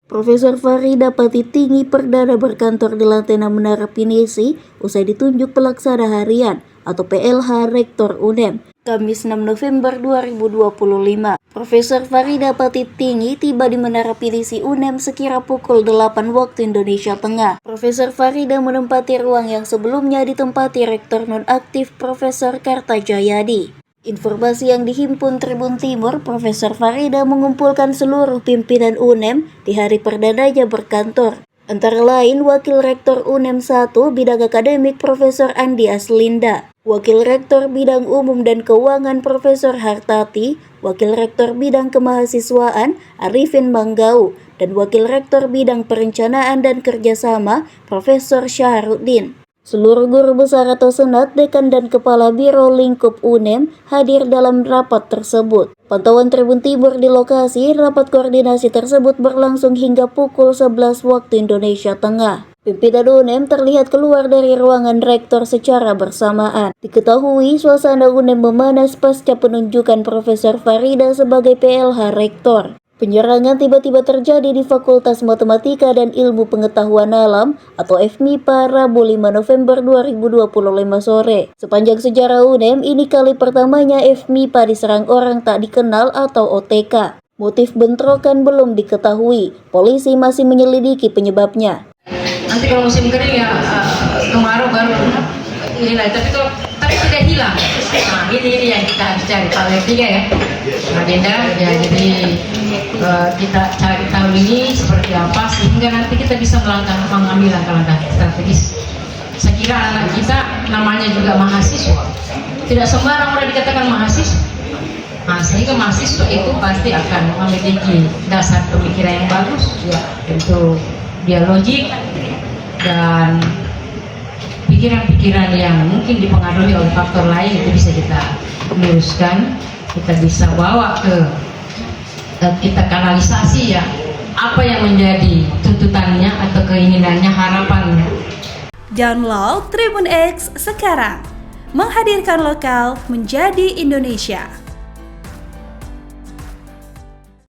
Profesor Farida Pati Tinggi perdana berkantor di lantai 6 Menara Pinisi usai ditunjuk pelaksana harian atau PLH Rektor UNEM, Kamis 6 November 2025. Profesor Farida Pati Tinggi tiba di Menara Pinisi UNEM sekira pukul 8 waktu Indonesia Tengah. Profesor Farida menempati ruang yang sebelumnya ditempati Rektor nonaktif Profesor Kartajayadi. Informasi yang dihimpun Tribun Timur, Profesor Farida mengumpulkan seluruh pimpinan UNEM di hari perdananya berkantor. Antara lain Wakil Rektor UNEM 1 Bidang Akademik Profesor Andi Aslinda, Wakil Rektor Bidang Umum dan Keuangan Profesor Hartati, Wakil Rektor Bidang Kemahasiswaan Arifin Manggau, dan Wakil Rektor Bidang Perencanaan dan Kerjasama Profesor Syahrudin. Seluruh guru besar atau senat, dekan dan kepala biro lingkup UNEM hadir dalam rapat tersebut. Pantauan Tribun Timur di lokasi rapat koordinasi tersebut berlangsung hingga pukul 11 waktu Indonesia Tengah. Pimpinan UNEM terlihat keluar dari ruangan rektor secara bersamaan. Diketahui suasana UNEM memanas pasca penunjukan Profesor Farida sebagai PLH Rektor. Penyerangan tiba-tiba terjadi di Fakultas Matematika dan Ilmu Pengetahuan Alam atau FMIPA Rabu 5 November 2025 sore. Sepanjang sejarah UNEM, ini kali pertamanya FMIPA diserang orang tak dikenal atau OTK. Motif bentrokan belum diketahui. Polisi masih menyelidiki penyebabnya. Nanti kalau musim kering ya kemarau baru hilang, tapi tidak hilang. Nah, ini yang kita harus cari paling tiga ya. Agenda ya, jadi kita cari tahu ini seperti apa sehingga nanti kita bisa mengambil langkah-langkah strategis. Saya kira anak kita namanya juga mahasiswa, tidak sembarang orang dikatakan mahasiswa. Nah, sehingga mahasiswa itu pasti akan memiliki dasar pemikiran yang bagus, ya, tentu dia logik dan pikiran-pikiran yang mungkin dipengaruhi oleh faktor lain itu bisa kita luruskan, kita bisa bawa ke kita kanalisasi ya apa yang menjadi tuntutannya atau keinginannya, harapannya. Download Tribun X sekarang, menghadirkan lokal menjadi Indonesia.